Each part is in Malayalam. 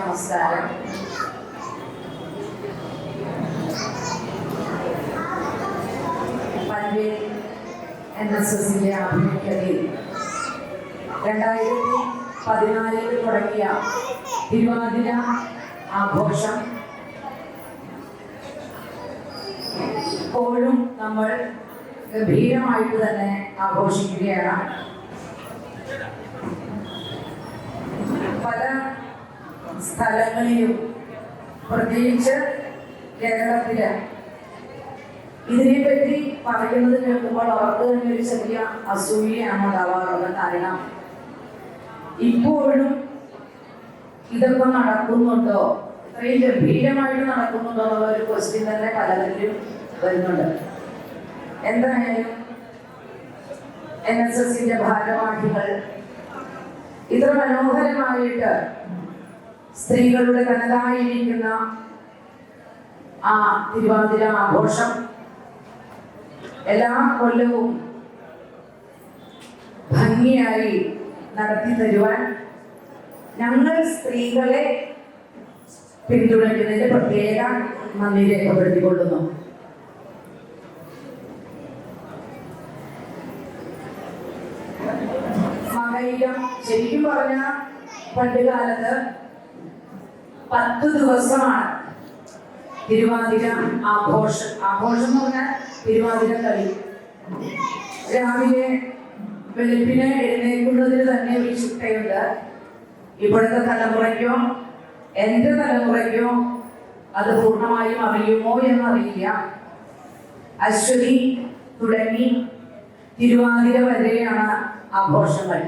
നമസ്കാരം. പൻവേൽ NSSന്റെ ആഭിമുഖ്യത്തിൽ 2014 തുടങ്ങിയ തിരുവാതിര ആഘോഷം ഇപ്പോഴും നമ്മൾ ഗംഭീരമായിട്ട് തന്നെ ആഘോഷിക്കുകയാണ്. പല സ്ഥലങ്ങളിലും പ്രത്യേകിച്ച് കേരളത്തില് ഇതിനെപ്പറ്റി പറയുന്നത് കേൾക്കുമ്പോൾ അവർക്ക് തന്നെ ഒരു ചെറിയ അസൂയയാണ് ഉണ്ടാവാറുള്ളത്. കാരണം ഇപ്പോഴും ഇതൊക്കെ നടക്കുന്നുണ്ടോ, ഇത്രയും ഗംഭീരമായിട്ട് നടക്കുന്നുണ്ടോ എന്നുള്ള ഒരു ക്വസ്റ്റ്യൻ തന്നെ പലതിലും വരുന്നുണ്ട്. എന്തായാലും NSSന്റെ ഭാരവാഹികൾ ഇത്ര മനോഹരമായിട്ട് സ്ത്രീകളുടെ തനതായിരിക്കുന്ന ആ തിരുവാതിര ആഘോഷം എല്ലാ കൊല്ലവും ഭംഗിയായി നടത്തി തരുവാൻ ഞങ്ങൾ സ്ത്രീകളെ പിന്തുണയ്ക്കുന്നതിന് പ്രത്യേക നന്ദി രേഖപ്പെടുത്തിക്കൊള്ളുന്നു. മകയിരം ശരിക്കും പറഞ്ഞ പണ്ട് കാലത്ത് 10 ദിവസമാണ് തിരുവാതിര ആഘോഷം എന്ന് പറഞ്ഞാൽ തിരുവാതിര കളി. രാവിലെ വെളുപ്പിനെ എഴുന്നേൽക്കുന്നതിന് തന്നെ ഒരു ചിട്ടയുണ്ട്. ഇപ്പോഴത്തെ തലമുറയ്ക്കോ എൻ്റെ തലമുറയ്ക്കോ അത് പൂർണ്ണമായും അറിയുമോ എന്നറിയില്ല. അശ്വതി തുടങ്ങി തിരുവാതിര വരെയാണ് ആഘോഷങ്ങൾ.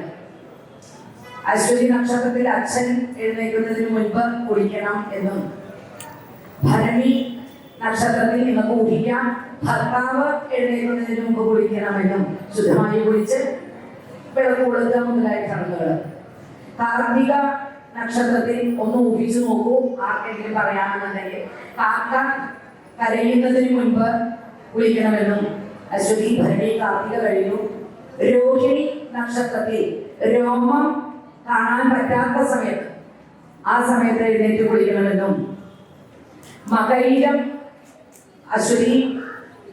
അശ്വതി നക്ഷത്രത്തിൽ അച്ഛൻ എഴുന്നേൽക്കുന്നതിന് മുൻപ് കുളിക്കണം എന്നും, ഭരണി നക്ഷത്രത്തിൽ നിങ്ങൾക്ക് ഊഹിക്കാം ഭർത്താവ് എഴുന്നേൽക്കുന്നതിന് മുമ്പ് കുളിക്കണമെന്നും, ശുദ്ധമായി കുളിച്ച് വിളക്ക് കൊളുത്തുക മുതലായ ചടങ്ങുകൾ. കാർത്തിക നക്ഷത്രത്തിൽ ഒന്ന് ഊഹിച്ചു നോക്കൂ, ആർക്കെങ്കിലും പറയാമെന്നുണ്ടെങ്കിൽ കാക്ക കരയുന്നതിന് മുൻപ് കുളിക്കണമെന്നും, അശ്വതി ഭരണി കാർത്തിക കഴിഞ്ഞു. രോഹിണി നക്ഷത്രത്തിൽ രോമം കാണാൻ പറ്റാത്ത സമയത്ത് ആ സമയത്ത് എഴുന്നേറ്റ് കുളിക്കണമെന്നും, മകയിരം അശ്വതി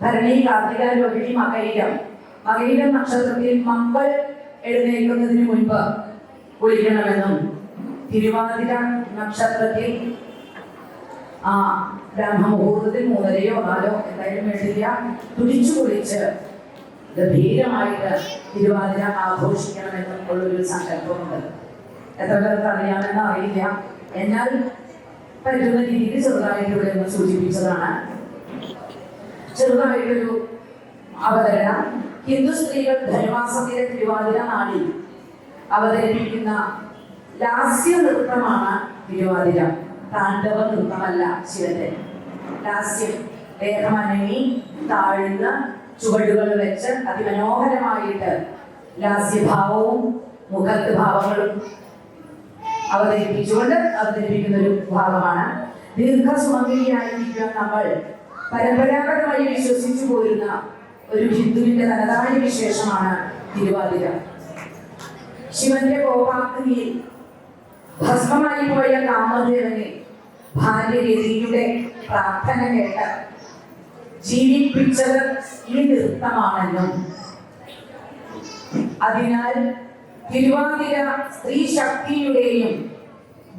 ഭരണി കാർത്തിക രോഹിണി മകയിരം നക്ഷത്രത്തിൽ മക്കൾ എഴുന്നേൽക്കുന്നതിന് മുൻപ് കുളിക്കണമെന്നും, തിരുവാതിര നക്ഷത്രത്തിൽ ബ്രഹ്മമുഹൂർത്തത്തിൽ 3:30 or 4 എന്തായാലും വേണ്ടില്ല തുടിച്ചു കുളിച്ച് ഗംഭീരമായിട്ട് തിരുവാതിര ആഘോഷിക്കണമെന്നും ഉള്ളൊരു സങ്കല്പമുണ്ട്. എത്ര പേർക്ക് അറിയാമെന്ന് അറിയില്ല. എന്നാൽ പറ്റുന്ന രീതിയിൽ ചെറുതായിട്ട് ഇവിടെ ഒന്ന് സൂചിപ്പിച്ചതാണ്. ചെറുതായിട്ടൊരു അവതരണം. ഹിന്ദു സ്ത്രീകൾ ധനുമാസത്തിലെ തിരുവാതിര നാളിൽ അവതരിപ്പിക്കുന്ന ലാസ്യ നൃത്തമാണ് തിരുവാതിര. താണ്ഡവ നൃത്തമല്ല ശിവന്റെ. ലാസ്യം, ദേഹമനങ്ങി താഴ്ന്ന് ചുവടുകൾ വെച്ച് അതിമനോഹരമായിട്ട് ലാസ്യഭാവവും മുഖത്ത് ഭാവങ്ങളും അവതരിപ്പിക്കുന്ന ഒരു ഭാഗമാണ്. ദീർഘസുമംഗലിയായിരിക്കാൻ നമ്മൾ പരമ്പരാഗതമായി വിശ്വസിച്ചു പോരുന്ന ഒരു ഹിന്ദുവിന്റെ തനതായ വിശേഷമാണ് തിരുവാതിര. ശിവന്റെ കോപാഗ്നിയിൽ ഭസ്മമായി പോയ കാമദേവനെ ഭാര്യ രതിയുടെ പ്രാർത്ഥന കേട്ട് ജീവിപ്പിച്ചത് ഈ നൃത്തമാണെന്നും, അതിനാൽ തിരുവാതിര സ്ത്രീ ശക്തിയുടെയും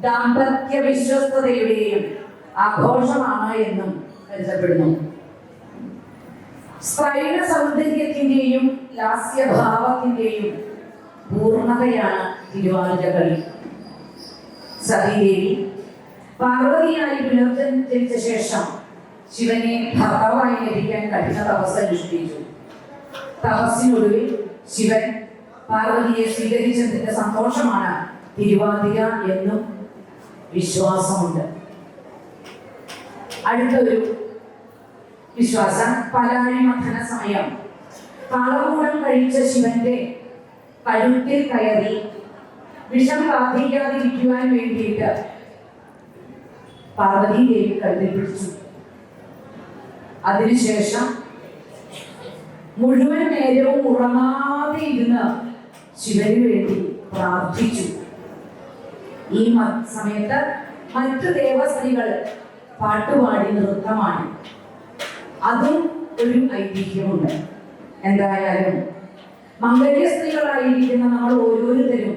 ദാമ്പത്യ വിശ്വസ്തതയുടെയും ആഘോഷമാണ് എന്നും കരുതപ്പെടുന്നു. സ്ത്രൈണ സൗന്ദര്യത്തിന്റെയും ലാസ്യഭാവത്തിന്റെയും പൂർണ്ണതയാണ് തിരുവാതിര കളി. സതീദേവി പാർവതിയായി പുനർജനിച്ച ശേഷം ശിവനെ ഭർത്താവായി ലഭിക്കാൻ കഠിന തപസ് അനുഷ്ഠിച്ചു. തപസ്സിനൊടുവിൽ ശിവൻ പാർവതിയെ സ്വീകരിച്ചതിന്റെ സന്തോഷമാണ് തിരുവാതിര എന്നും വിശ്വാസമുണ്ട്. അടുത്തൊരു വിശ്വാസം പലാഴി മഥന സമയം കാളകൂടം കഴിച്ച ശിവന്റെ കഴുത്തിൽ കയറി വിഷം ബാധിക്കാതിരിക്കുവാൻ വേണ്ടിയിട്ട് പാർവതി ദേവി കഴുത്തിൽ പിടിച്ചു. അതിനുശേഷം മുഴുവൻ നേരവും ഉറങ്ങാതെ ഇരുന്ന് ശിവന് വേണ്ടി പ്രാർത്ഥിച്ചു. ഈ സമയത്ത് മറ്റു ദേവസ്ത്രീകൾ പാട്ടുപാടി നൃത്തമാണ്. അതും ഒരു ഐതിഹ്യമുണ്ട്. എന്തായാലും മംഗല്യ സ്ത്രീകളായിരിക്കുന്ന നമ്മൾ ഓരോരുത്തരും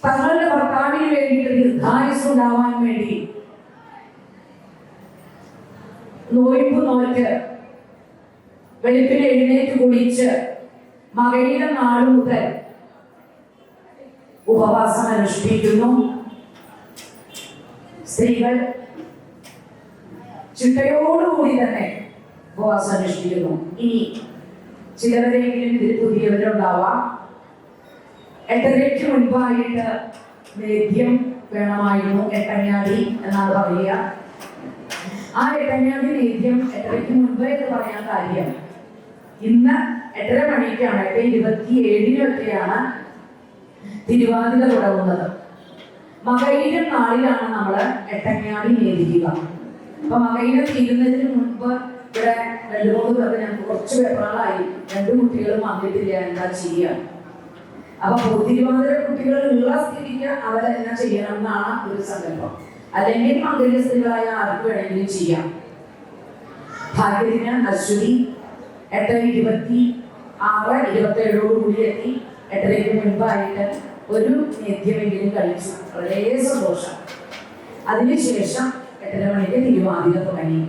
തങ്ങളുടെ ഭർത്താവിന് വേണ്ടിയിട്ട് ദീർഘായുസ് ഉണ്ടാവാൻ വേണ്ടി നോയമ്പ് നോറ്റ് വെളുപ്പിന് എഴുന്നേറ്റ് കുളിച്ച് മകയുടെ നാൾ മുതൽ ഉപവാസം അനുഷ്ഠിക്കുന്നു. സ്ത്രീകൾ ചിട്ടയോടുകൂടി തന്നെ ഉപവാസം അനുഷ്ഠിക്കുന്നു. ഇനി ചിലവരെങ്കിലും ഇതിൽ പുതിയവരുണ്ടാവാം. 8:30 മുൻപായിട്ട് നേദ്യം വേണമായിരുന്നു. എട്ടങ്ങാടി എന്നാണ് പറയുക. ആ എട്ടങ്ങാടി നേദ്യം 8:30 മുൻപ് എന്ന് പറയാൻ കാര്യം ഇന്ന് 8:30 മണിക്കാണ്, 8:27 തിരുവാതിര തുടങ്ങുന്നത്. മകയിരം നാളിലാണ് നമ്മൾ എട്ടങ്ങാടി നേദിക്കുക. അപ്പൊ മകയിരം തീരുന്നതിന് മുൻപ് ഇവിടെ 2-3 പേർക്ക് ഞങ്ങൾക്ക് കുറച്ച് പേപ്പറുകളായി 2 കുട്ടികളും വന്നിട്ടില്ല, എന്താ ചെയ്യുക? അപ്പൊ തിരുവാതിര കുട്ടികൾ ഉള്ള സ്ഥിതിക്ക് അവരെന്നാ ചെയ്യണം എന്നാണ് ഒരു സങ്കല്പം. അല്ലെങ്കിൽ മംഗല്യ സ്ത്രീകളായ ആർക്ക് വേണമെങ്കിലും ചെയ്യാം. ഭാഗ്യത്തിന് അശ്വതി 8:26-27 എത്തി. 8:30 മുൻപായിട്ട് ഒരു നേദ്യമെങ്കിലും കഴിച്ചു. വളരെ സന്തോഷം. അതിനുശേഷം 8:30 മണിക്ക് തിരുവാതിര തുടങ്ങി.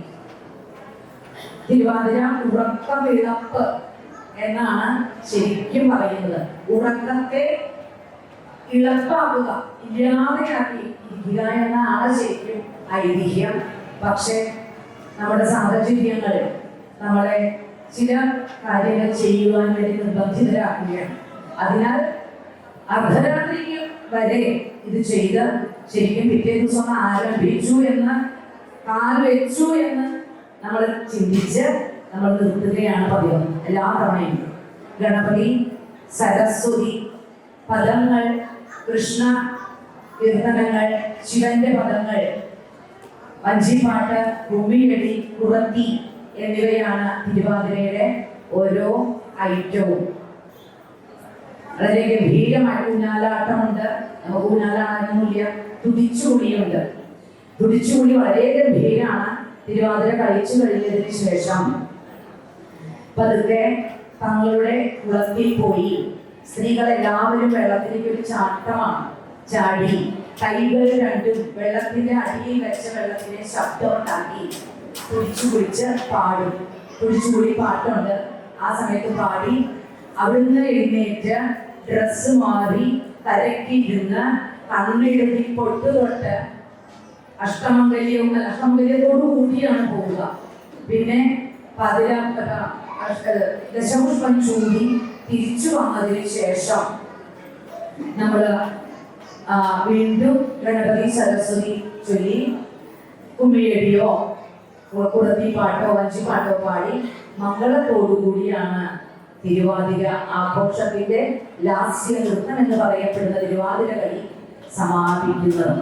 തിരുവാതിര ഉറക്കവിളപ്പ് എന്നാണ് ശരിക്കും പറയുന്നത്. ഉറക്കത്തെ ഇളപ്പാക്കുക, ഇല്ലാതെയാക്കി ഇരിക്കുക എന്നാണ് ശരിക്കും ഐതിഹ്യം. പക്ഷെ നമ്മുടെ സാഹചര്യങ്ങൾ നമ്മളെ ചില കാര്യങ്ങൾ ചെയ്യുവാൻ വേണ്ടി നിർബന്ധിതരാക്കുകയാണ്. അതിനാൽ അർദ്ധരാത്രിക്ക് വരെ ഇത് ചെയ്ത് ശരിക്കും പിറ്റേ ദിവസം ആരംഭിച്ചു എന്ന് കാൽ വെച്ചു എന്ന് നമ്മൾ ചിന്തിച്ച് നമ്മൾ നിർത്തുകയാണ് പതിവ്. എല്ലാ തവണയും ഗണപതി, സരസ്വതി പദങ്ങൾ, കൃഷ്ണ കീർത്തനങ്ങൾ, ശിവന്റെ പദങ്ങൾ, വഞ്ചിപ്പാട്ട്, കുമ്മിയടി, കുറത്തി എന്നിവയാണ് തിരുവാതിരയുടെ ഓരോ ഐറ്റവും. വളരെ ഗംഭീരമായ ഊഞ്ഞാലാട്ടമുണ്ട്. നമുക്ക് ഊഞ്ഞാലാടാനൊന്നുമില്ല. തുടിച്ചുകൂടിയുണ്ട്. തുടിച്ചുകൂടി വളരെ ഗംഭീരമാണ്. തിരുവാതിര കഴിച്ചു കഴിഞ്ഞതിന് ശേഷം പതുക്കെ തങ്ങളുടെ കുളത്തിൽ പോയി സ്ത്രീകളെല്ലാവരും വെള്ളത്തിലേക്ക് ഒരു ചാട്ടമാണ് ചാടി കൈകൾ രണ്ടും വെള്ളത്തിന്റെ അടിയിൽ വെച്ച വെള്ളത്തിനെ ശബ്ദമുണ്ടാക്കി തുടിച്ചു കുടിച്ച് പാടും. തുടിച്ചുകൂടി പാട്ടുണ്ട്. ആ സമയത്ത് പാടി അവിടുന്ന് എഴുന്നേറ്റ് ഡ്രസ്സ് മാറി തലക്കിരുന്ന് കണ്ണെഴുതി പൊട്ട് തൊട്ട് അഷ്ടമംഗല്യത്തോടു കൂടിയാണ് പോവുക. പിന്നെ ദശപുഷ്പം ചൂടി തിരിച്ചു വന്നതിന് ശേഷം നമ്മൾ വീണ്ടും ഗണപതി, സരസ്വതി ചൊല്ലി കുമ്മിയടിയോ കുറത്തിപ്പാട്ടോ വഞ്ചിപ്പാട്ടോ പാടി മംഗളത്തോടുകൂടിയാണ് തിരുവാതിര ആഘോഷത്തിന്റെ ലാസ്യ നൃത്തം എന്ന് പറയപ്പെടുന്ന തിരുവാതിര കളി സമാപിക്കുന്നത്.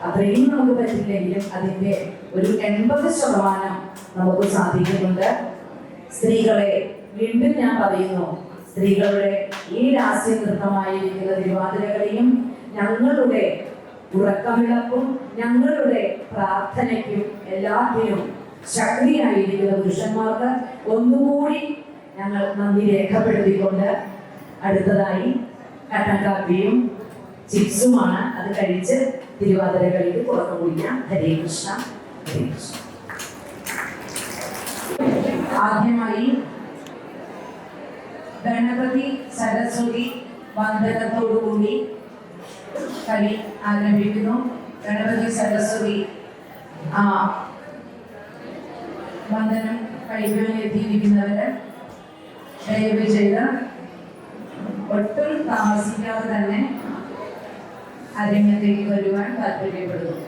അത്രയും നമുക്ക് പറ്റില്ലെങ്കിലും അതിന്റെ ഒരു 80% നമുക്ക് സാധിക്കുന്നുണ്ട്. സ്ത്രീകളെ വീണ്ടും ഞാൻ പറയുന്നു, സ്ത്രീകളുടെ ഈ ലാസ്യ നൃത്തമായിരിക്കുന്ന തിരുവാതിര കളിയും ഞങ്ങളുടെ ഉറക്കമിളപ്പും ഞങ്ങളുടെ പ്രാർത്ഥനയ്ക്കും എല്ലാത്തിനും ശക്തിയായിരിക്കുന്ന പുരുഷന്മാർക്ക് ഒന്നുകൂടി ഞങ്ങൾ നന്ദി രേഖപ്പെടുത്തിക്കൊണ്ട് അടുത്തതായി കട്ടൻ കാപ്പിയും ചിപ്സുമാണ്. അത് കഴിച്ച് തിരുവാതിര കളിക്ക് തുടക്കം കുറിക്കാം. ഹരേ കൃഷ്ണ, ഹരേ കൃഷ്ണ. ആദ്യമായി ഗണപതി സരസ്വതി വന്ദനത്തോടുകൂടി കളി ആരംഭിക്കുന്നു. ഗണപതി സരസ്വതി വന്ദനം കഴിക്കാൻ എത്തിയിരിക്കുന്നവര് ദയവ് ചെയ്ത് ഒട്ടും താമസിക്കാതെ തന്നെ അരങ്ങത്തേക്ക് വരുവാൻ താല്പര്യപ്പെടുന്നു.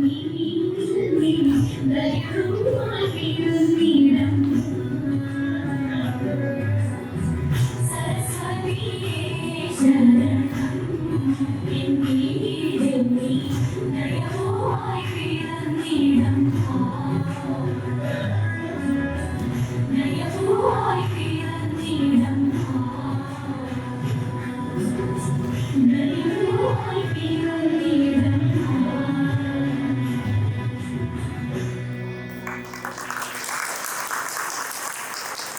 നീതി